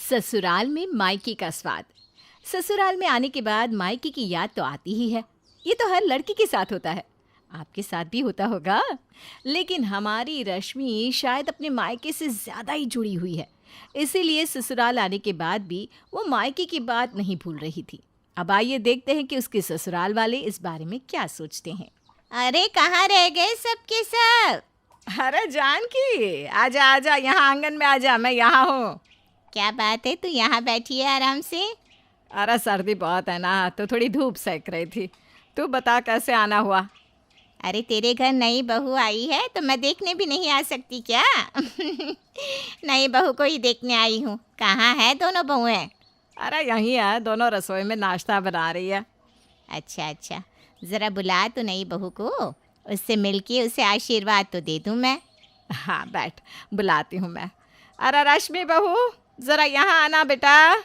ससुराल में मायके का स्वाद। ससुराल में आने के बाद मायके की याद तो आती ही है। ये तो हर लड़की के साथ होता है, आपके साथ भी होता होगा। लेकिन हमारी रश्मि शायद अपने मायके से ज़्यादा ही जुड़ी हुई है, इसीलिए ससुराल आने के बाद भी वो मायके की बात नहीं भूल रही थी। अब आइए देखते हैं कि उसके ससुराल वाले इस बारे में क्या सोचते हैं। अरे कहाँ रह गए सबके सब? अरे जानकी, आजा आजा, यहाँ आंगन में आजा, मैं यहाँ हूँ। क्या बात है, तू यहाँ बैठी है आराम से? अरे सर्दी बहुत है ना, तो थोड़ी धूप सेक रही थी। तू बता कैसे आना हुआ? अरे तेरे घर नई बहू आई है तो मैं देखने भी नहीं आ सकती क्या? नई बहू को ही देखने आई हूँ। कहाँ है दोनों बहुएं? अरे यहीं है, दोनों रसोई में नाश्ता बना रही है। अच्छा अच्छा, ज़रा बुला तो नई बहू को, उससे मिलके उसे आशीर्वाद तो दे दूँ मैं। हाँ बैठ, बुलाती हूँ मैं। अरे रश्मि बहू, ज़रा यहाँ आना बेटा।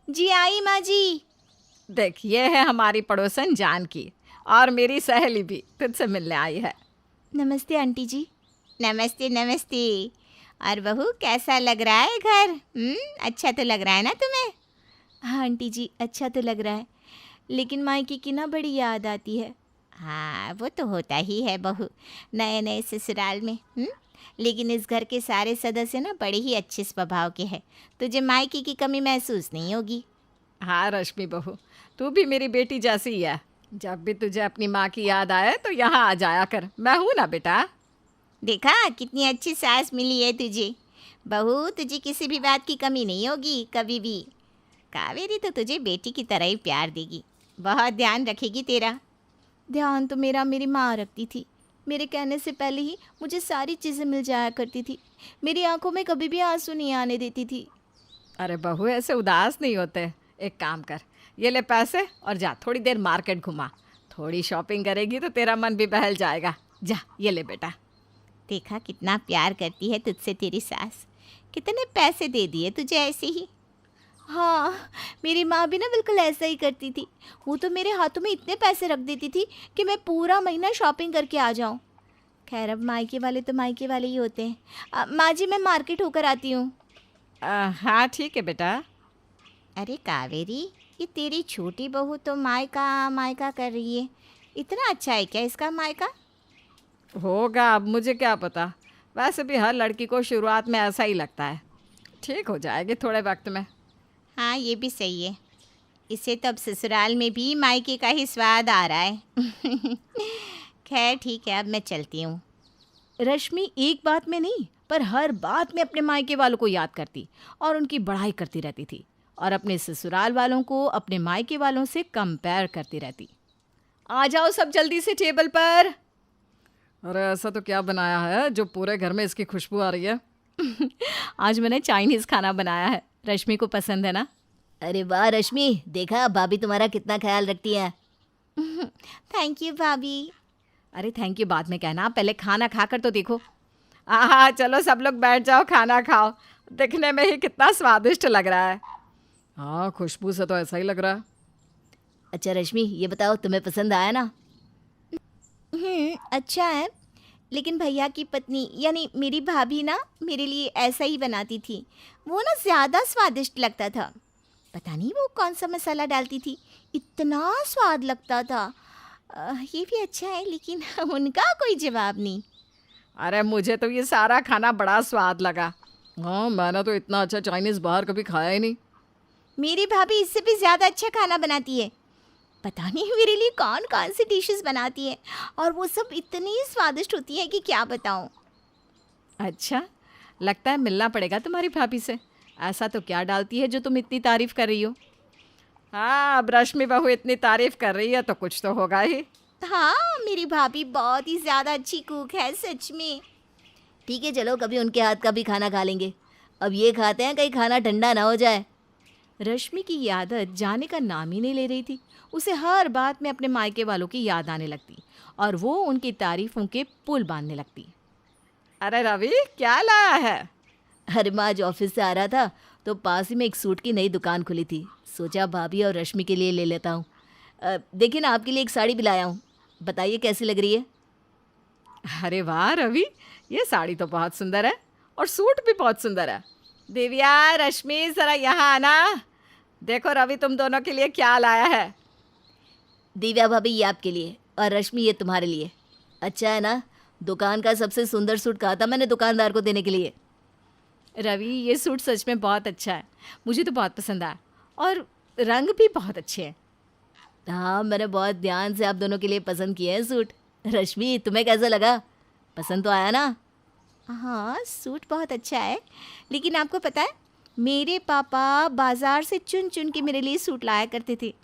जी आई माँ जी। देख, ये है हमारी पड़ोसन जानकी, और मेरी सहेली भी तुझसे मिलने आई है। नमस्ते आंटी जी। नमस्ते नमस्ते। और बहू, कैसा लग रहा है घर? अच्छा तो लग रहा है ना तुम्हें? हाँ आंटी जी, अच्छा तो लग रहा है, लेकिन मायके की ना बड़ी याद आती है। हाँ वो तो होता ही है बहू, नए नए ससुराल में। लेकिन इस घर के सारे सदस्य ना बड़े ही अच्छे स्वभाव के हैं, तुझे मायके की कमी महसूस नहीं होगी। हाँ रश्मि बहू, तू भी मेरी बेटी जैसी ही है। जब भी तुझे अपनी माँ की याद आए तो यहाँ आ जाया कर, मैं हूँ ना बेटा। देखा कितनी अच्छी सास मिली है तुझे। बहू, तुझे किसी भी बात की कमी नहीं होगी कभी भी। कावेरी तो तुझे बेटी की तरह ही प्यार देगी, बहुत ध्यान रखेगी तेरा। ध्यान तो मेरी माँ रखती थी। मेरे कहने से पहले ही मुझे सारी चीज़ें मिल जाया करती थी। मेरी आंखों में कभी भी आंसू नहीं आने देती थी। अरे बहू, ऐसे उदास नहीं होते। एक काम कर, ये ले पैसे और जा थोड़ी देर मार्केट घुमा। थोड़ी शॉपिंग करेगी तो तेरा मन भी बहल जाएगा। जा, ये ले बेटा। देखा कितना प्यार करती है तुझसे तेरी सास। कितने पैसे दे दिए तुझे ऐसे ही। हाँ, मेरी माँ भी ना बिल्कुल ऐसा ही करती थी। वो तो मेरे हाथों में इतने पैसे रख देती थी कि मैं पूरा महीना शॉपिंग करके आ जाऊँ। खैर, अब मायके वाले तो मायके वाले ही होते हैं। माँ जी, मैं मार्केट होकर आती हूँ। हाँ ठीक है बेटा। अरे कावेरी, ये तेरी छोटी बहू तो मायका मायका कर रही है। इतना अच्छा है क्या इसका मायका? होगा, अब मुझे क्या पता। वैसे भी हर लड़की को शुरुआत में ऐसा ही लगता है। ठीक हो जाएगी थोड़े वक्त में। हाँ ये भी सही है। इसे तो अब ससुराल में भी मायके का ही स्वाद आ रहा है। खैर ठीक है, अब मैं चलती हूँ। रश्मि एक बात में नहीं, पर हर बात में अपने मायके वालों को याद करती और उनकी बड़ाई करती रहती थी, और अपने ससुराल वालों को अपने मायके वालों से कंपेयर करती रहती। आ जाओ सब जल्दी से टेबल पर। अरे ऐसा तो क्या बनाया है जो पूरे घर में इसकी खुशबू आ रही है? आज मैंने चाइनीज़ खाना बनाया है, रश्मि को पसंद है ना? अरे वाह रश्मि, देखा भाभी तुम्हारा कितना ख्याल रखती है। थैंक यू भाभी। अरे थैंक यू बाद में कहना, पहले खाना खाकर तो देखो। हाँ चलो सब लोग बैठ जाओ, खाना खाओ। दिखने में ही कितना स्वादिष्ट लग रहा है। हाँ, खुशबू से तो ऐसा ही लग रहा है। अच्छा रश्मि, ये बताओ तुम्हें पसंद आया ना? अच्छा है, लेकिन भैया की पत्नी यानी मेरी भाभी ना मेरे लिए ऐसा ही बनाती थी। वो ना ज़्यादा स्वादिष्ट लगता था। पता नहीं वो कौन सा मसाला डालती थी, इतना स्वाद लगता था। ये भी अच्छा है, लेकिन उनका कोई जवाब नहीं। अरे मुझे तो ये सारा खाना बड़ा स्वाद लगा। हाँ, मैंने तो इतना अच्छा चाइनीज़ बाहर कभी खाया ही नहीं। मेरी भाभी इससे भी ज़्यादा अच्छा खाना बनाती है। पता नहीं मेरे लिए कौन कौन सी डिशेस बनाती है, और वो सब इतनी स्वादिष्ट होती है कि क्या बताऊँ। अच्छा, लगता है मिलना पड़ेगा तुम्हारी भाभी से। ऐसा तो क्या डालती है जो तुम इतनी तारीफ़ कर रही हो? हाँ, अब रश्मि बहू इतनी तारीफ़ कर रही है तो कुछ तो होगा ही। हाँ, मेरी भाभी बहुत ही ज़्यादा अच्छी कुक है सच में। ठीक है चलो, कभी उनके हाथ का भी खाना खा लेंगे। अब ये खाते हैं, कहीं खाना ठंडा ना हो जाए। रश्मि की ये आदत जाने का नाम ही नहीं ले रही थी। उसे हर बात में अपने मायके वालों की याद आने लगती और वो उनकी तारीफ़ों के पुल बांधने लगती। अरे रवि, क्या लाया है? अरे मैं आज ऑफिस से आ रहा था तो पास ही में एक सूट की नई दुकान खुली थी, सोचा भाभी और रश्मि के लिए ले लेता हूँ। देखिए ना, आपके लिए एक साड़ी भी लाया हूँ, बताइए कैसी लग रही है? अरे वाह रवि, ये साड़ी तो बहुत सुंदर है और सूट भी बहुत सुंदर है। दिव्या, रश्मि, जरा यहाँ आना। देखो रवि तुम दोनों के लिए क्या लाया है। दिव्या भाभी ये आपके लिए और रश्मि ये तुम्हारे लिए। अच्छा है ना, दुकान का सबसे सुंदर सूट कहा था मैंने दुकानदार को देने के लिए। रवि, ये सूट सच में बहुत अच्छा है, मुझे तो बहुत पसंद आया और रंग भी बहुत अच्छे हैं। हाँ, मैंने बहुत ध्यान से आप दोनों के लिए पसंद किए हैं सूट। रश्मि तुम्हें कैसा लगा, पसंद तो आया ना? हाँ, सूट बहुत अच्छा है, लेकिन आपको पता है मेरे पापा बाज़ार से चुन चुन के मेरे लिए सूट लाया करते थे।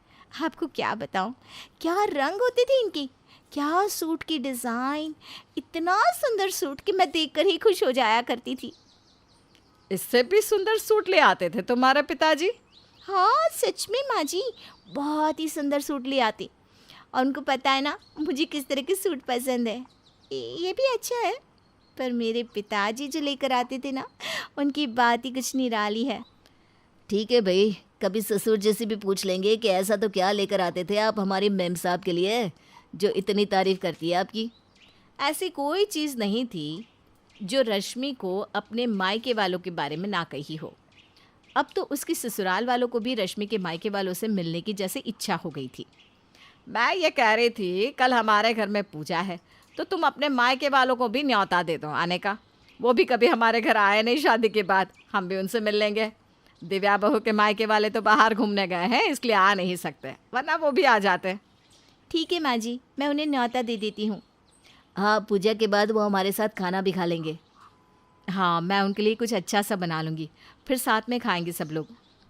आपको क्या बताऊँ, क्या रंग होते थे इनके, क्या सूट की डिज़ाइन, इतना सुंदर सूट कि मैं देखकर ही खुश हो जाया करती थी। इससे भी सुंदर सूट ले आते थे तुम्हारे पिताजी? हाँ, सच में माँ जी, बहुत ही सुंदर सूट ले आते। और उनको पता है ना मुझे किस तरह के सूट पसंद है। ये भी अच्छा है, पर मेरे पिताजी जो लेकर आते थे ना, उनकी बात ही कुछ निराली है। ठीक है भाई, कभी ससुर जैसी भी पूछ लेंगे कि ऐसा तो क्या लेकर आते थे आप हमारी मेम साहब के लिए जो इतनी तारीफ करती है आपकी। ऐसी कोई चीज़ नहीं थी जो रश्मि को अपने मायके वालों के बारे में ना कही हो। अब तो उसकी ससुराल वालों को भी रश्मि के मायके वालों से मिलने की जैसे इच्छा हो गई थी। मैं ये कह रही थी कल हमारे घर में पूजा है, तो तुम अपने मायके वालों को भी न्योता दे दो आने का। वो भी कभी हमारे घर आए नहीं शादी के बाद, हम भी उनसे मिल लेंगे। दिव्या बहू के मायके वाले तो बाहर घूमने गए हैं, इसलिए आ नहीं सकते, वरना वो भी आ जाते। ठीक है माँ जी, मैं उन्हें न्योता दे देती हूँ। हाँ, पूजा के बाद वो हमारे साथ खाना भी खा लेंगे। हाँ, मैं उनके लिए कुछ अच्छा सा बना लूँगी, फिर साथ में खाएंगे सब लोग।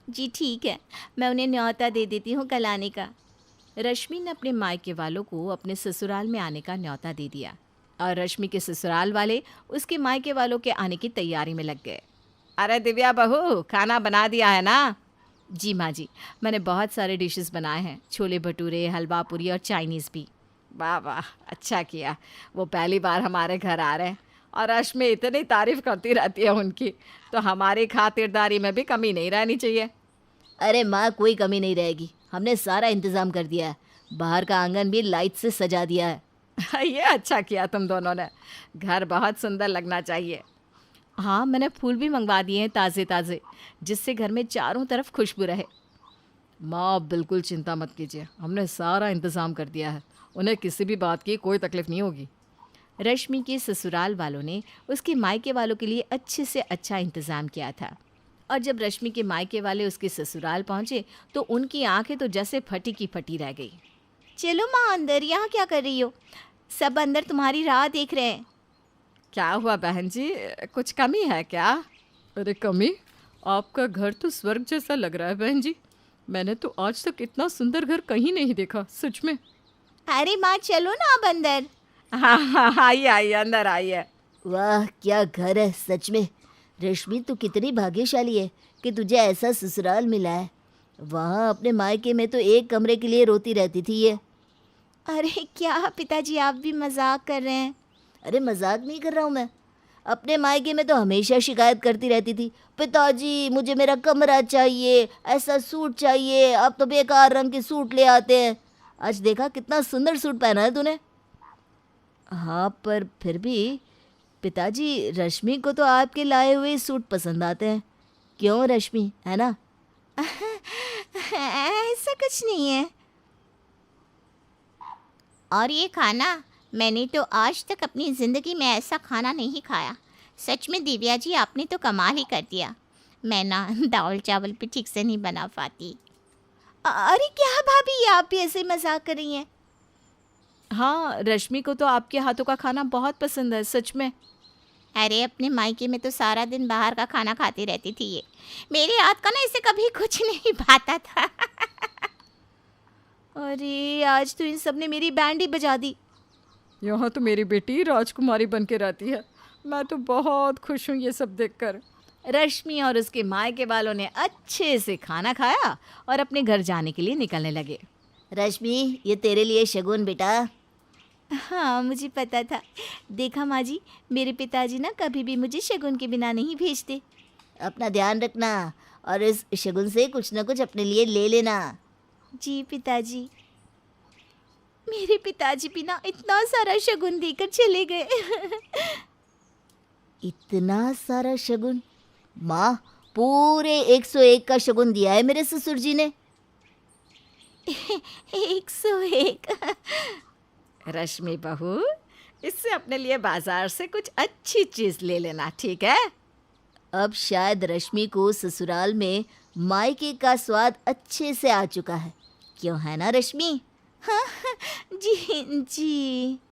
जी ठीक है, मैं उन्हें न्योता दे देती हूँ कल आने का। रश्मि ने अपने मायके वालों को अपने ससुराल में आने का न्योता दे दिया और रश्मि के ससुराल वाले उसके मायके वालों के आने की तैयारी में लग गए। अरे दिव्या बहू, खाना बना दिया है ना? जी माँ जी, मैंने बहुत सारे डिशेस बनाए हैं, छोले भटूरे, हलवा पूरी और चाइनीज़ भी। वाह वाह, अच्छा किया। वो पहली बार हमारे घर आ रहे हैं और रश्मि इतनी तारीफ़ करती रहती है उनकी, तो हमारी खातिरदारी में भी कमी नहीं रहनी चाहिए। अरे माँ, कोई कमी नहीं रहेगी, हमने सारा इंतज़ाम कर दिया है। बाहर का आंगन भी लाइट से सजा दिया है। ये अच्छा किया तुम दोनों ने, घर बहुत सुंदर लगना चाहिए। हाँ, मैंने फूल भी मंगवा दिए हैं ताज़े ताज़े, जिससे घर में चारों तरफ खुशबू रहे। माँ, बिल्कुल चिंता मत कीजिए, हमने सारा इंतज़ाम कर दिया है, उन्हें किसी भी बात की कोई तकलीफ़ नहीं होगी। रश्मि के ससुराल वालों ने उसके मायके वालों के लिए अच्छे से अच्छा इंतज़ाम किया था और जब रश्मि के मायके वाले उसके ससुराल पहुँचे तो उनकी आंखें तो जैसे फटी की फटी रह गई। चलो माँ अंदर, यहाँ क्या कर रही हो? सब अंदर तुम्हारी राह देख रहे हैं। क्या हुआ बहन जी, कुछ कमी है क्या? अरे कमी? आपका घर तो स्वर्ग जैसा लग रहा है बहन जी, मैंने तो आज तक इतना सुंदर घर कहीं नहीं देखा, सच में। अरे माँ चलो ना अब अंदर। हाँ हाँ, आइए आइए, अंदर आइए। वाह, क्या घर है सच में। रश्मि तू कितनी भाग्यशाली है कि तुझे ऐसा ससुराल मिला है। वहाँ अपने मायके में तो एक कमरे के लिए रोती रहती थी ये। अरे क्या पिताजी, आप भी मजाक कर रहे हैं? अरे मजाक नहीं कर रहा हूँ मैं। अपने मायके में तो हमेशा शिकायत करती रहती थी, पिताजी मुझे मेरा कमरा चाहिए, ऐसा सूट चाहिए, अब तो बेकार रंग के सूट ले आते हैं। आज देखा कितना सुंदर सूट पहना है तूने। हाँ, पर फिर भी पिताजी, रश्मि को तो आपके लाए हुए सूट पसंद आते हैं। क्यों रश्मि, है ना? ऐसा कुछ नहीं है। और ये खाना, मैंने तो आज तक अपनी ज़िंदगी में ऐसा खाना नहीं खाया। सच में दिव्या जी, आपने तो कमाल ही कर दिया। मैं ना दाल चावल भी ठीक से नहीं बना पाती। अरे क्या भाभी, आप भी ऐसे मजाक कर रही हैं? हाँ, रश्मि को तो आपके हाथों का खाना बहुत पसंद है, सच में। अरे अपने मायके में तो सारा दिन बाहर का खाना खाती रहती थी ये। मेरे हाथ का ना इसे कभी कुछ नहीं भाता था। अरे आज तो इन सब ने मेरी बैंड ही बजा दी। यहाँ तो मेरी बेटी राजकुमारी बन के रहती है, मैं तो बहुत खुश हूँ ये सब देखकर। रश्मि और उसके मायके वालों ने अच्छे से खाना खाया और अपने घर जाने के लिए निकलने लगे। रश्मि, ये तेरे लिए शगुन बेटा। हाँ, मुझे पता था। देखा माँ जी, मेरे पिताजी ना कभी भी मुझे शगुन के बिना नहीं भेजते। अपना ध्यान रखना और इस शगुन से कुछ ना कुछ अपने लिए ले लेना। जी पिताजी। मेरे पिताजी भी ना इतना सारा शगुन देकर चले गए। इतना सारा शगुन? माँ, पूरे 101 का शगुन दिया है मेरे ससुर जी ने। 101। रश्मि बहू, इससे अपने लिए बाजार से कुछ अच्छी चीज ले लेना, ठीक है? अब शायद रश्मि को ससुराल में मायके का स्वाद अच्छे से आ चुका है, क्यों है ना रश्मि? जी जी।